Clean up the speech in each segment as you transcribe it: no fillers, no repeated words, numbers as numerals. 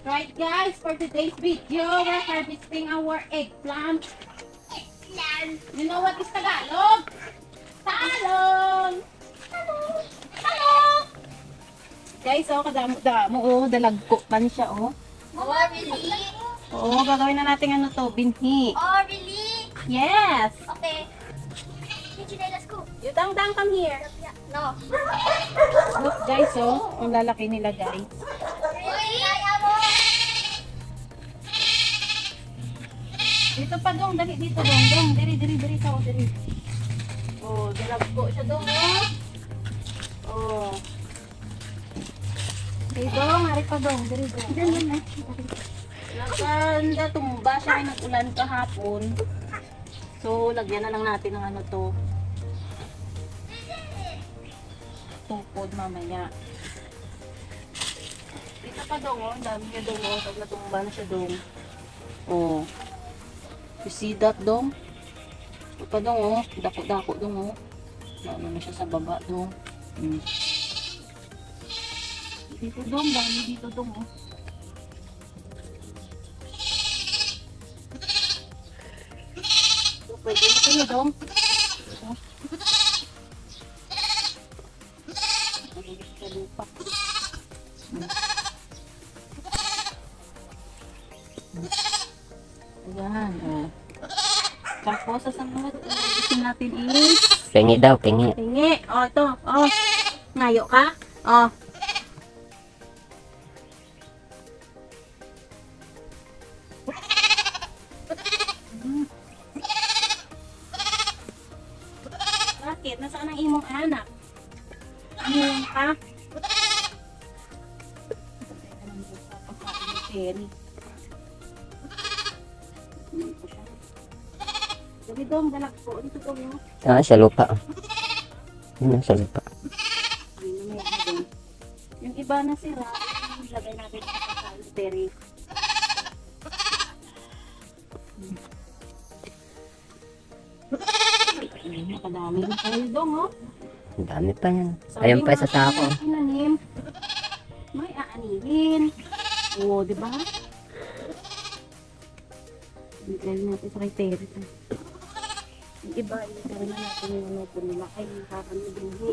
Right guys, for today's video, we're harvesting our eggplant. You know what is Tagalog? Talong! Talong! Talong! Guys, oh, kadamo-damo, oh, dalagko pan siya, oh. Oh, really? Oo, gagawin na natin ano to, binhi. Oh, really? Yes! Okay. Let's go. You dang come here. No. Look guys, oh, ang lalaki nila guys. Really? Kaya mo? Dito pa dong, dali dito dong, diri tao, diri. Oh, dalagko siya dong, oh. Oh. Diri dong, hari pa dong, diri dong. Nakanda, tumba siya ay nag-ulan kahapon. So, lagyan na lang natin ng ano to. Tungkod mamaya. Dito pa dong, oh. Dami niya dong, oh. Pag natumba na siya dong. Oh. You see that dong? Ito pa dong, oh. Dako-dako dong, oh. Lalo na siya sa baba dong. Dito dong, dami dito dong, oh. So, pwede na kayo dong. Oh. Sa lupa. Ayan, oh. Tapos, sasamad, isin natin is Pengi daw, pengi. tingi. Oh, ito. Oh. Ngayo ka? Oh. Bakit? Nasaan ang imong anak? Ano ka? Sabi dong, dalag po. Dito po mo. Ah, sa lupa. Yun, sa lupa. Yung iba na sira, ilagay natin sa steri. Nakadami na tayo dong, oh. Ang dami pa yan. Ayun pa sa sako. Tinanim. May aanihin. Oo, di ba? Ilagay natin sa kriteria. Yung iba, ilagay na natin yung ano po nila. Ay, nakakanibuhi.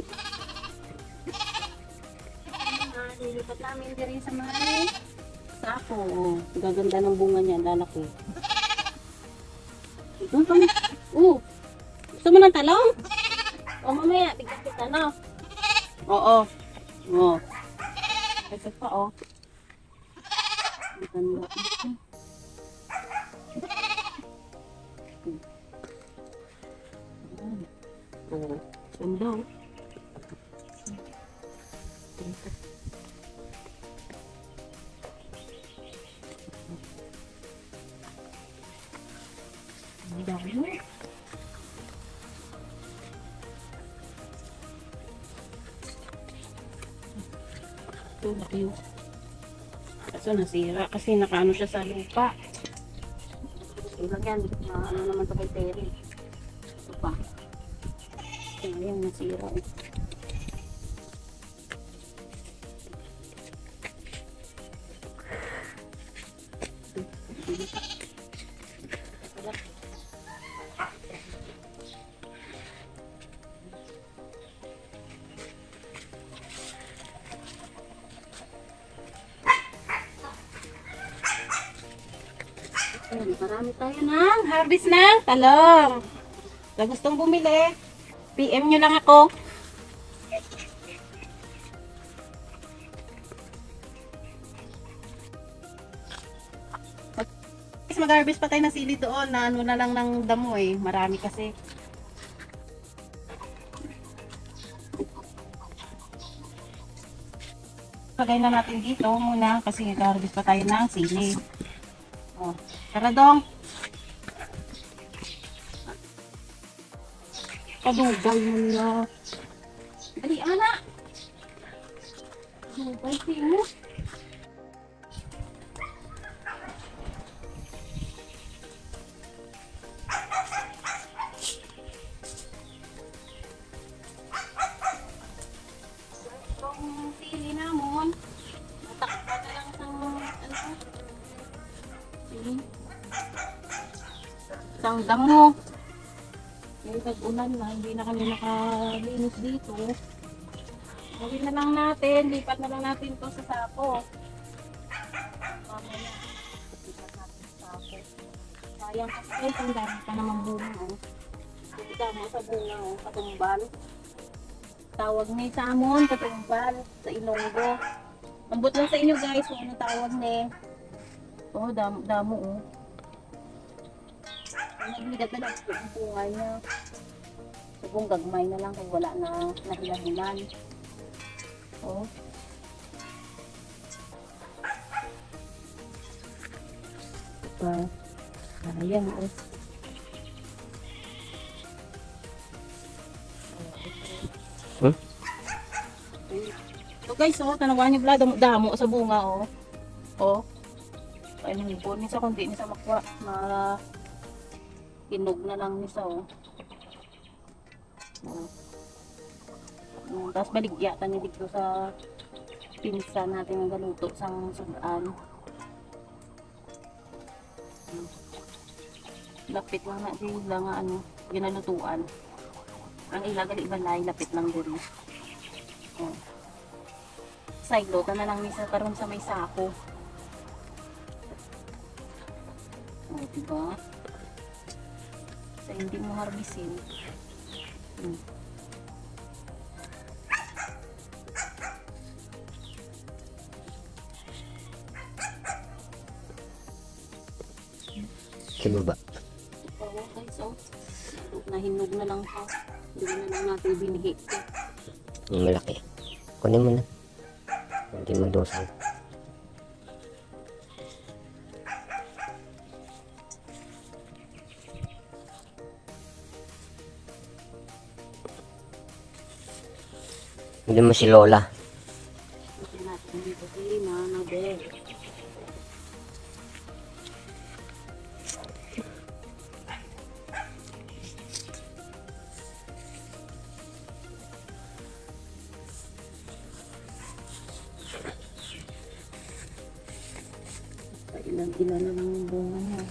Lilipat namin din sa mga sako. Gaganda ng bunga niya, lalaki. Doon kami. Gusto mo ng talong? O mamaya, bigyan kita na. Oo. Oo. Ito pa, oh. Ganda. Oo. Ganda, oh. Ang dami. Ito, laki yun. Kaso nasira kasi nakaano siya sa lupa. Ito lang yan. Ano naman ito kay Terry. Ito pa. Ito yan, nasira. Marami tayo ng harvest ng talong. Kung gustong bumili, PM nyo lang ako. Mag-harvest pa tayo ng sili doon na ano na lang ng damo eh. Marami kasi. Lagay na natin dito muna kasi mag-harvest pa tayo ng sili. Oh, tara dong. Kadugay mo nila. Dali, anak. Kadugay mo. Itong sili namon, matakpa na lang sa ano. Isang damo. Yung tag-ulan na, hindi na kami nakalinis dito. Gawin na lang natin, lipat na lang natin to sa sako. Mamaya, lipat natin sa sako. Sayang kasi guys, ang dami pa naman bunga. Oh. Ang dami sa bunga, oh, katumbal. Tawag ni sa amon, katumbal, sa Ilonggo. Ambot lang sa inyo guys, kung ano tawag ni. Oh, damo oh. Nagligat na lang ang bunga niya. Sigong gagmay na lang kung wala na nahilan-hilan. Oh. Ayan oh. Hmm? So guys, oh, tanawan niyo pala damo sa bunga oh. Oh. Ay nangipon ni sa kundi ni sa makwa. Kinog na lang ni sa oh. Oh. Tapos baligyatan niya dito sa pinsan natin ang galuto sa sudan. Lapit lang na sila nga ano, ginalutuan. Ang ilagal ibalay, lapit lang din. Oh. Sideload na lang nisa karon sa may sako. Oh, diba? Sa hindi mo harbisin. Sa baba. Oo guys, oh. Nahinog na lang siya. Hindi na lang natin binigay. Yung malaki. Kunin mo na. Hindi madosan. Hindi mo si Lola. Ito natin dito si Mama Bel. Ilan-ilan na lang yung bunga niya.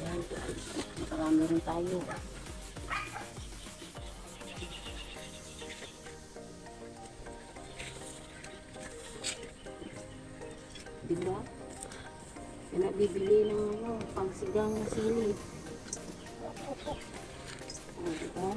Yan. Marami rin tayo. Diba? Yan na bibili ng ano, pangsigang na sili. O, diba?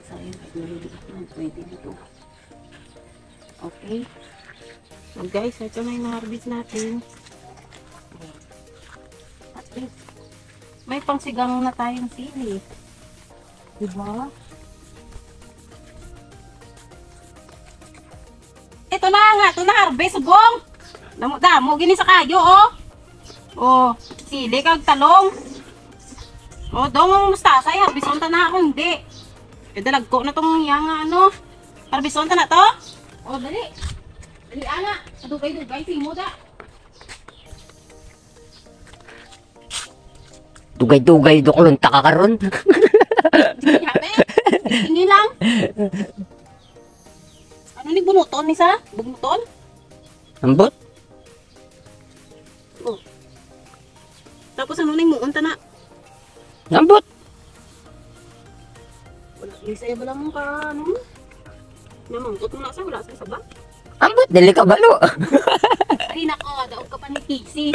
Sayang, naliliit na. Pwede dito. Okay. So guys, ito na yung harvest natin. At least, may pangsigang na tayong sili. Diba? Ito na nga, ito na harvest, subong. Damo, gini sa kayo, oh. Oh, sili kag talong. Oh, dong ang mustasa, harbison ta na ako, hindi. E dalag ko na tong yang ano. Harbison ta na to? Oh, dali. Dali ana, dugay-dugay simo da. Dugay-dugay doklon ta karon. Yabe. Ini lang. Ano ni bunuton ni sa? Bunuton? Ambot? Oh. Tapos ano ning muon ta na? Ambot? Wala, isa ba lang ka, ano? Namangkot mo na sa, wala sa saba. Ambot, dili ka balo. Ay, nako, daog ka pa ni Casey.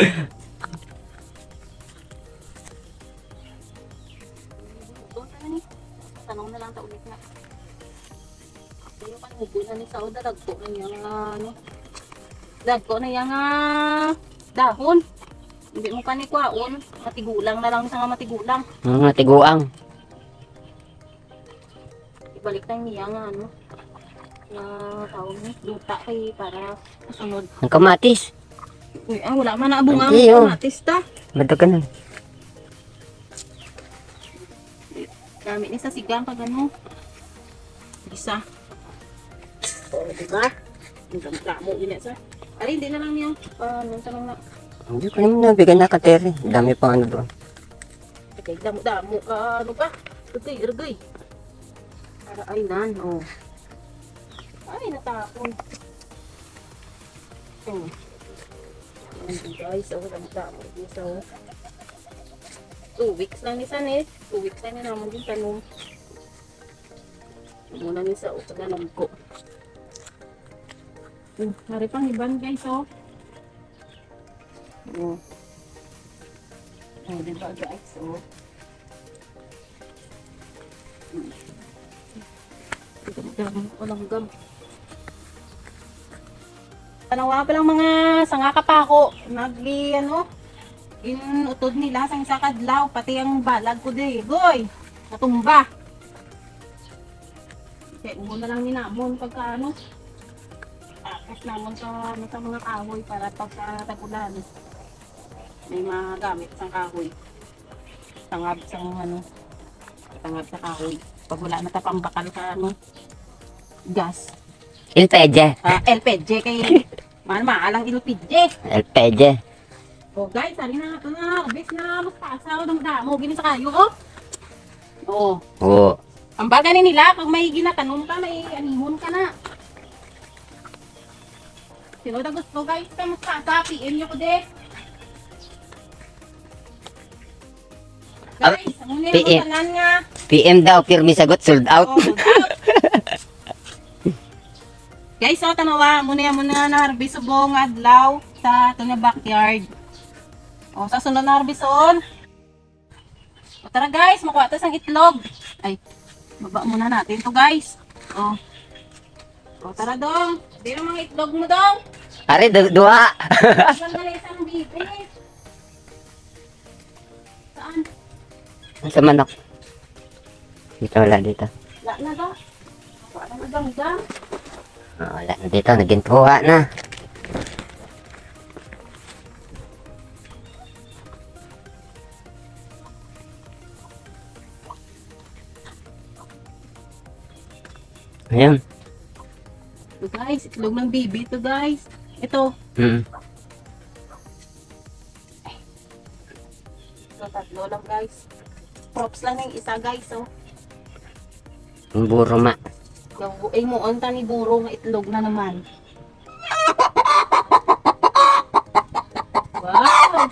Doon ka na ni. Tanong na lang ta ulit na. Pero panubo na ni Sao, dagko na niya nga, ano? Dagko na niya nga dahon. Hindi mo kanikwaon. Matigulang na lang sa nga matigulang. Mga tiguang. Ibalik lang niya nga ano. Na tawag niya. Luta kay para sunod. Ang kamatis. Uy, wala man na abunga Hindi, mo oh. kamatis ta. Madagan na. Gamit niya sa sigang pag ano. Isa. O, diba? Ang damo yun sa. Ay, hindi na lang niyo. Nung tanong na. Hindi ko naman nabigyan na kateri. Dami pa ano doon. Okay, damo ka. Ano pa? Ergoy. Para ay nan. Oh. Ay, natapon. Oh. Ayan guys. Oh, damo. So, 2 weeks lang ni San 2 weeks lang na naman yung tanong. Muna ni sa upaganam ko. Hari pang iban guys, oh. Oh. Oh, diba guys, oh. Walang gam. Tanawa pa lang mga sanga kapako. Nagli, ano, inutod nila sang isa kadlaw. Pati ang balag ko di. Goy! Natumba. Kaya muna lang ninamon pagka ano. Tapos namon sa mga kahoy para pagka tagulan. May magamit sang kahoy. Tangab sang ano. Tangab sa kahoy. Pag wala na tapang bakal ka ano. Gas. LPG. LPG kay maalang LPG. LPG. Oh guys, sali na ito na. Bis na magpasaw ng damo. Gini sa kayo, oh. Oo. Oo. Ang baga ni nila, pag may ginatanom ka, may anihon ka na. Sino na gusto guys, ka magpasa, PM nyo ko de. Guys, ang muna yung PM. tanan nga. PM daw, pirmi sagot, sold out. Oh, sold out. Guys, oh, tanawa, muna na harvest subong adlaw sa ito na backyard. O, sa sunod na harveston. O, tara guys, makuha ito sang itlog. Ay, baba muna natin to guys. O, tara dong. Dito mga itlog mo dong. Are, dua. Saan na isang bibi? Saan? Sa manok. Dito, wala dito. Wala na dong. Wala na dong dong. Wala na dito, naging tuwa na. Ayan. Ito guys, itlog ng bibi ito guys. Ito. Ito, tatlo lang guys. Props lang yung isa guys, oh. Ang buro ma. Ay mo, ang tani buro nga itlog na naman. Wow!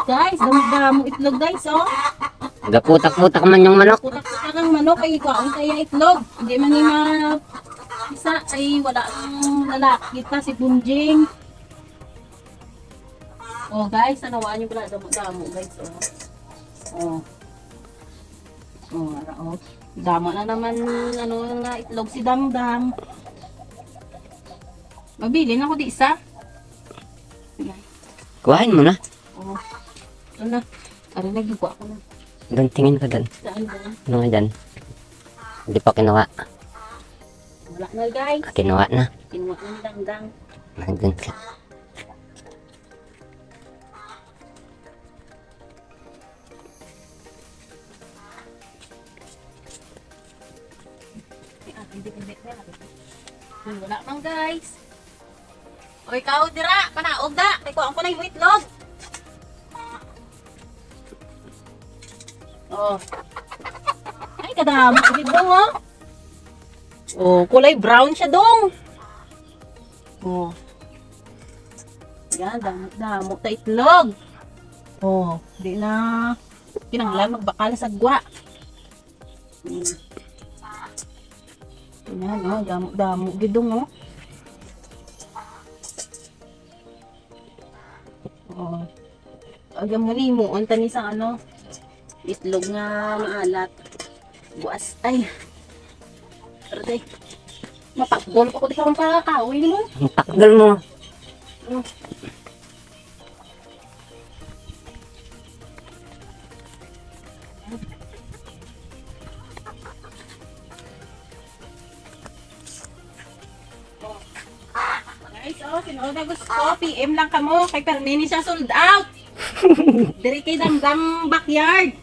Guys, dami-dami itlog guys, oh. Gaputak-putak man yung manok. Putak-putak ang manok, ay ikaw kaya itlog. Hindi man yung isa, ay wala ang lalaki. Kita si Bunjing. Oh guys, nanawaan nyo pala damo guys, oh. Oh. Oh. Damo na naman, ano nga, itlog si Damdam. Mabili na ako di isa. Kuhain mo na. Oh. Ito na. Tara, nagigwa ko na. Doon, tingin ka doon. Saan ba? Ano nga dyan? Hindi pa kinuha. Wala na guys. Kinuha na. Kinuha na ni Damdam. Nandun ka. Wala man guys. O ikaw dira, panaog da. Kay kuhaan ko na yung itlog. Oh. Ay kadami gid dong oh. Oh, kulay brown siya dong. Oh. Yan, damo ta itlog. Oh, di na kinanglan magbakal sa gwa. Yan, oh, damo gidong, oh. Oh. Agam nga mo, unta ni sa ano, itlog nga maalat. Buas, ay. Pero mapakbol ko di ka mong kakawin mo. Ang takgal mo. Oh. sino na gusto, PM lang kamo. Kay Permini siya sold out. Dire kay Damdam backyard.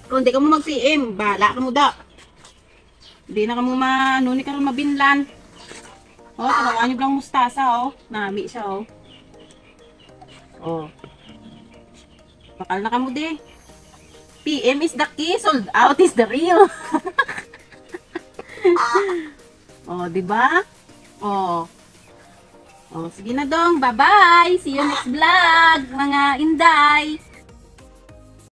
Kung di ka mo mag-PM, bala ka mo da. Di na ka mo ni ka rin mabinlan. Oh, tawagan nyo lang mustasa, oh. Nami siya, oh. Oh. Bakal na ka mo di. PM is the key, sold out is the real. Oh, di ba? Oh. Oh, sige na dong. Bye-bye. See you next vlog, mga inday.